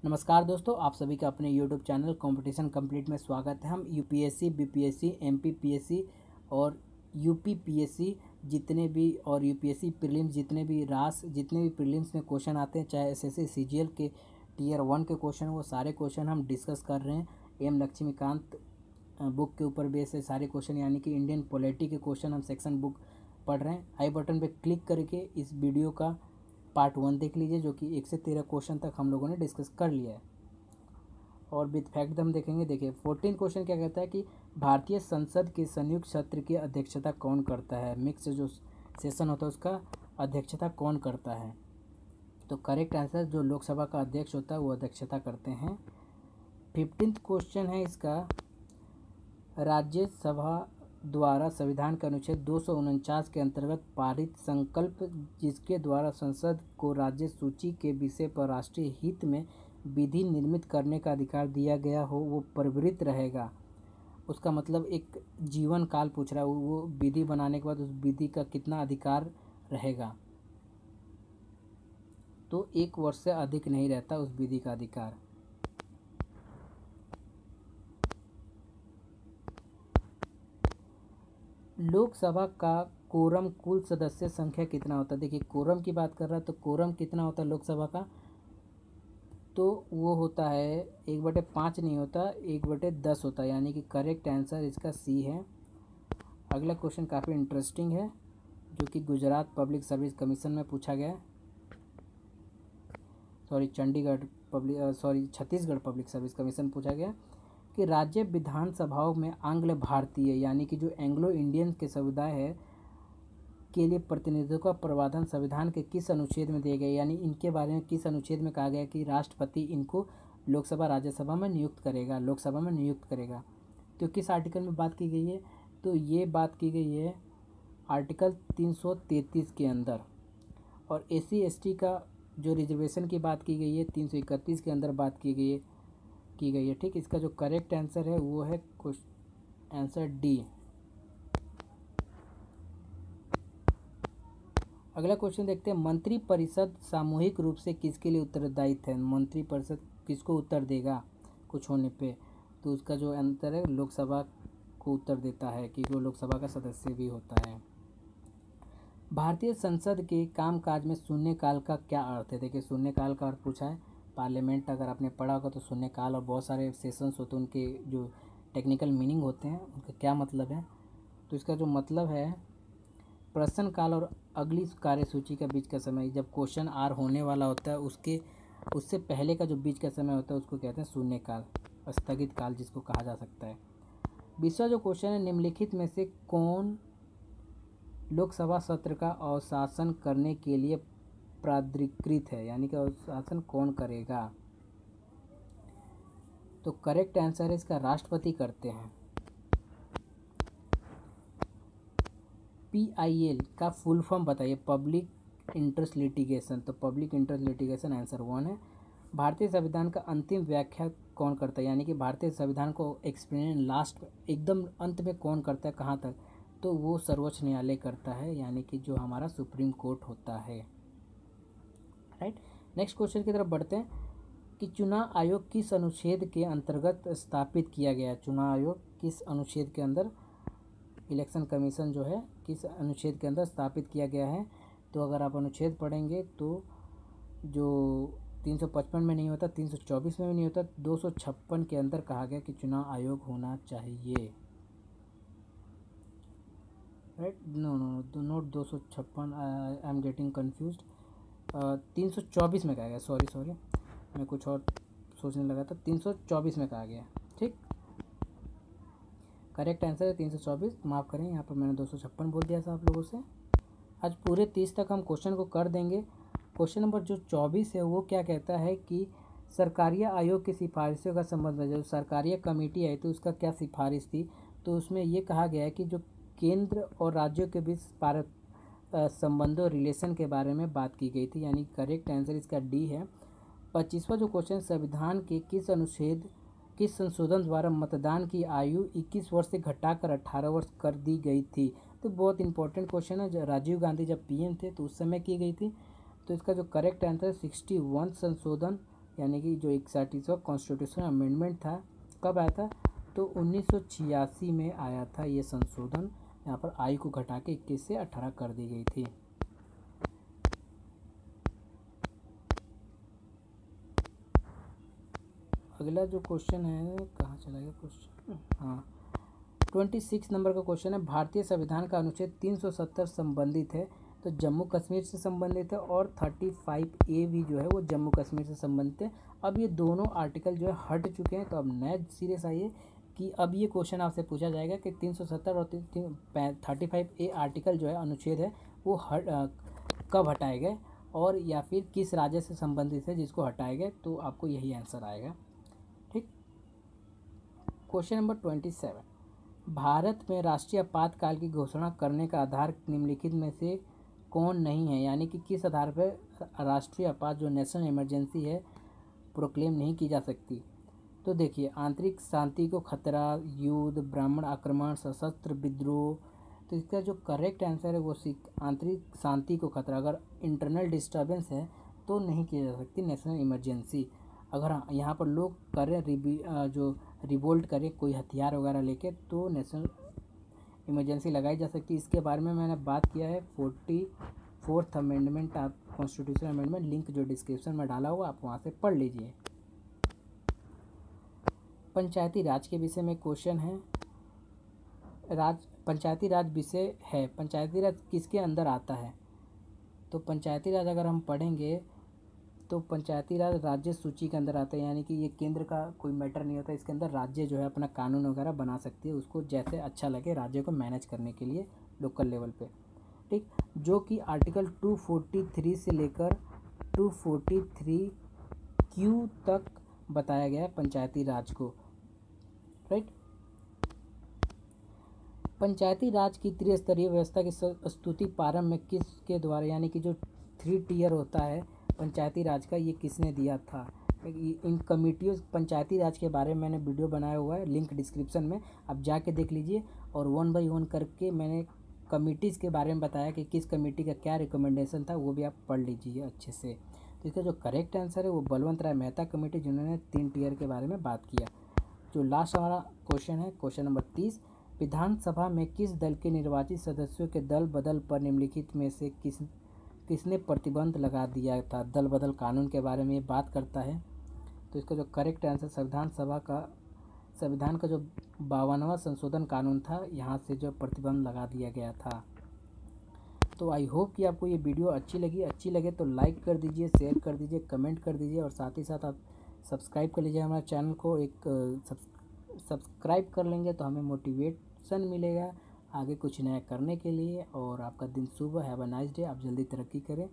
नमस्कार दोस्तों, आप सभी का अपने YouTube चैनल कंपटीशन कंप्लीट में स्वागत है। हम यूपीएससी, बीपीएससी, एमपीपीएससी और यूपीपीएससी जितने भी और यूपीएससी प्रीलिम्स जितने भी प्रीलिम्स में क्वेश्चन आते हैं, चाहे एसएससी सीजीएल के टीयर 1 के क्वेश्चन, वो सारे क्वेश्चन हम डिस्कस कर रहे हैं। एम लक्ष्मीकांत बुक के ऊपर बेस है सारे क्वेश्चन, यानी कि इंडियन पॉलिटी के क्वेश्चन हम सेक्शन बुक पढ़ रहे हैं। आई बटन पे क्लिक करके इस वीडियो का पार्ट 1 देख लीजिए, जो कि 1 से 13 क्वेश्चन तक हम लोगों ने डिस्कस कर लिया है। और विद फैक्ट हम देखेंगे। देखिए 14 क्वेश्चन क्या कहता है कि भारतीय संसद के संयुक्त सत्र की अध्यक्षता कौन करता है। मिक्स जो सेशन होता है उसका अध्यक्षता कौन करता है। तो करेक्ट आंसर जो लोकसभा का अध्यक्ष होता है वो अध्यक्षता करते हैं। 15th क्वेश्चन है इसका, राज्यसभा द्वारा संविधान के अनुच्छेद 249 के अंतर्गत पारित संकल्प जिसके द्वारा संसद को राज्य सूची के विषय पर राष्ट्रीय हित में विधि निर्मित करने का अधिकार दिया गया हो, वो प्रवृत्त रहेगा। उसका मतलब एक जीवन काल पूछ रहा है, वो विधि बनाने के बाद उस विधि का कितना अधिकार रहेगा। तो 1 वर्ष से अधिक नहीं रहता उस विधि का अधिकार। लोकसभा का कोरम कुल सदस्य संख्या कितना होता है। देखिए कोरम की बात कर रहा है तो कोरम कितना होता है लोकसभा का, तो वो होता है 1/5 नहीं होता, 1/10 होता है, यानी कि करेक्ट आंसर इसका सी है। अगला क्वेश्चन काफ़ी इंटरेस्टिंग है, जो कि गुजरात पब्लिक सर्विस कमीशन में पूछा गया है। छत्तीसगढ़ पब्लिक सर्विस कमीशन पूछा गया कि राज्य विधानसभाओं में आंग्ल भारतीय यानी कि जो एंग्लो इंडियन के समुदाय है के लिए प्रतिनिधित्व का प्रावधान संविधान के किस अनुच्छेद में दिए गए, यानी इनके बारे में किस अनुच्छेद में कहा गया कि राष्ट्रपति इनको लोकसभा राज्यसभा में लोकसभा में नियुक्त करेगा। तो किस आर्टिकल में बात की गई है, तो ये बात की गई है आर्टिकल 333 के अंदर। और SC/ST का जो रिजर्वेशन की बात की गई है 331 के अंदर बात की गई है। ठीक, इसका जो करेक्ट आंसर है वो है आंसर डी। अगला क्वेश्चन देखते हैं, मंत्रिपरिषद सामूहिक रूप से किसके लिए उत्तरदायित्व है। मंत्रिपरिषद किसको उत्तर देगा कुछ होने पे, तो उसका जो आंसर है लोकसभा को उत्तर देता है, कि वो लोकसभा का सदस्य भी होता है। भारतीय संसद के कामकाज में शून्यकाल का क्या अर्थ है। देखिए शून्यकाल का अर्थ पूछा है, पार्लियामेंट अगर आपने पढ़ा होगा तो शून्यकाल और बहुत सारे सेशंस होते हैं, उनके जो टेक्निकल मीनिंग होते हैं उनका क्या मतलब है। तो इसका जो मतलब है प्रश्नकाल और अगली कार्यसूची के बीच का समय, जब क्वेश्चन आर होने वाला होता है उससे पहले का जो बीच का समय होता है उसको कहते हैं शून्यकाल, स्थगित काल जिसको कहा जा सकता है। 20वां जो क्वेश्चन है, निम्नलिखित में से कौन लोकसभा सत्र का अवशासन करने के लिए प्राधिकृत है, यानी कि अवशासन कौन करेगा। तो करेक्ट आंसर है इसका राष्ट्रपति करते हैं। PIL का फुल फॉर्म बताइए, पब्लिक इंटरेस्ट लिटिगेशन। तो पब्लिक इंटरेस्ट लिटिगेशन आंसर 1 है। भारतीय संविधान का अंतिम व्याख्या कौन करता है, यानी कि भारतीय संविधान को एक्सप्लेन लास्ट एकदम अंत में कौन करता है, कहाँ तक, तो वो सर्वोच्च न्यायालय करता है, यानी कि जो हमारा सुप्रीम कोर्ट होता है। राइट, नेक्स्ट क्वेश्चन की तरफ बढ़ते हैं कि चुनाव आयोग किस अनुच्छेद के अंतर्गत स्थापित किया गया। चुनाव आयोग किस अनुच्छेद के अंदर, इलेक्शन कमीशन जो है किस अनुच्छेद के अंदर स्थापित किया गया है। तो अगर आप अनुच्छेद पढ़ेंगे तो जो 355 में नहीं होता, 324 में भी नहीं होता, 256 के अंदर कहा गया कि चुनाव आयोग होना चाहिए। Right, no note 256, I am getting confused. 324 में कहा गया, सॉरी मैं कुछ और सोचने लगा था, 324 में कहा गया। ठीक, करेक्ट आंसर है 324, माफ़ करें यहाँ पर मैंने 256 बोल दिया था आप लोगों से। आज पूरे 30 तक हम क्वेश्चन को कर देंगे। क्वेश्चन नंबर जो 24 है वो क्या कहता है कि सरकारीय आयोग की सिफारिशों का संबंध है। जो सरकारीय कमेटी आई थी उसका क्या सिफारिश थी, तो उसमें ये कहा गया है कि जो केंद्र और राज्यों के बीच संबंधों रिलेशन के बारे में बात की गई थी, यानी करेक्ट आंसर इसका डी है। 25वां जो क्वेश्चन, संविधान के किस संशोधन द्वारा मतदान की आयु 21 वर्ष से घटाकर 18 वर्ष कर दी गई थी। तो बहुत इंपॉर्टेंट क्वेश्चन है, जो राजीव गांधी जब PM थे तो उस समय की गई थी। तो इसका जो करेक्ट आंसर है 61 संशोधन यानी कि जो 61वां कॉन्स्टिट्यूशनल अमेंडमेंट था कब आया था, तो 1986 में आया था ये संशोधन। यहाँ पर आयु को घटा के 21 से 18 कर दी गई थी। अगला जो क्वेश्चन है, कहाँ चला गया क्वेश्चन, हाँ 26 नंबर का क्वेश्चन है, भारतीय संविधान का अनुच्छेद 370 संबंधित है, तो जम्मू कश्मीर से संबंधित है, और 35A भी जो है वो जम्मू कश्मीर से संबंधित है। अब ये दोनों आर्टिकल जो है हट चुके हैं, तो अब नए सिरे से आइए कि अब ये क्वेश्चन आपसे पूछा जाएगा कि 370 और 35A आर्टिकल जो है अनुच्छेद है वो कब हटाए गए, और या फिर किस राज्य से संबंधित है जिसको हटाए गए, तो आपको यही आंसर आएगा। ठीक। क्वेश्चन नंबर 27, भारत में राष्ट्रीय आपातकाल की घोषणा करने का आधार निम्नलिखित में से कौन नहीं है, यानी कि किस आधार पर राष्ट्रीय आपात जो नेशनल इमरजेंसी है प्रोक्लेम नहीं की जा सकती। तो देखिए, आंतरिक शांति को खतरा, युद्ध, ब्राह्मण आक्रमण, सशस्त्र विद्रोह, तो इसका जो करेक्ट आंसर है वो आंतरिक शांति को खतरा। अगर इंटरनल डिस्टर्बेंस है तो नहीं की जा सकती नेशनल इमरजेंसी। अगर यहाँ पर लोग करें जो रिवोल्ट करें कोई हथियार वगैरह लेके, तो नेशनल इमरजेंसी लगाई जा सकती है। इसके बारे में मैंने बात किया है 44th अमेंडमेंट, आप कॉन्स्टिट्यूशन अमेंडमेंट लिंक जो डिस्क्रिप्शन में डाला हुआ, आप वहाँ से पढ़ लीजिए। पंचायती राज के विषय में क्वेश्चन है, पंचायती राज विषय है, पंचायती राज किसके अंदर आता है, तो पंचायती राज अगर हम पढ़ेंगे तो पंचायती राज राज्य सूची के अंदर आता है, यानी कि ये केंद्र का कोई मैटर नहीं होता, इसके अंदर राज्य जो है अपना कानून वगैरह बना सकती है, उसको जैसे अच्छा लगे राज्य को मैनेज करने के लिए लोकल लेवल पे। ठीक, जो कि आर्टिकल 243 से लेकर 243Q तक बताया गया है पंचायती राज को। राइट। पंचायती राज की त्रिस्तरीय व्यवस्था की स्तुति प्रारंभ में किसके द्वारा, यानी कि जो 3 टियर होता है पंचायती राज का, ये किसने दिया था। इन कमेटियों पंचायती राज के बारे में मैंने वीडियो बनाया हुआ है, लिंक डिस्क्रिप्शन में, आप जाके देख लीजिए। और 1 बाय 1 करके मैंने कमिटीज़ के बारे में बताया कि किस कमेटी का क्या रिकमेंडेशन था, वो भी आप पढ़ लीजिए अच्छे से। तो इसका जो करेक्ट आंसर है वो बलवंत राय मेहता कमेटी, जिन्होंने 3 टियर के बारे में बात किया। जो लास्ट हमारा क्वेश्चन है, क्वेश्चन नंबर 30, विधानसभा में किस दल के निर्वाचित सदस्यों के दल बदल पर निम्नलिखित में से किसने प्रतिबंध लगा दिया था। दल बदल कानून के बारे में ये बात करता है, तो इसका जो करेक्ट आंसर संविधान का जो 52वां संशोधन कानून था, यहाँ से जो प्रतिबंध लगा दिया गया था। तो आई होप कि आपको ये वीडियो अच्छी लगे तो लाइक कर दीजिए, शेयर कर दीजिए, कमेंट कर दीजिए, और साथ ही साथ आप सब्सक्राइब कर लीजिए हमारे चैनल को। एक सब्सक्राइब कर लेंगे तो हमें मोटिवेशन मिलेगा आगे कुछ नया करने के लिए। और आपका दिन शुभ, हैव अ नाइस डे, आप जल्दी तरक्की करें।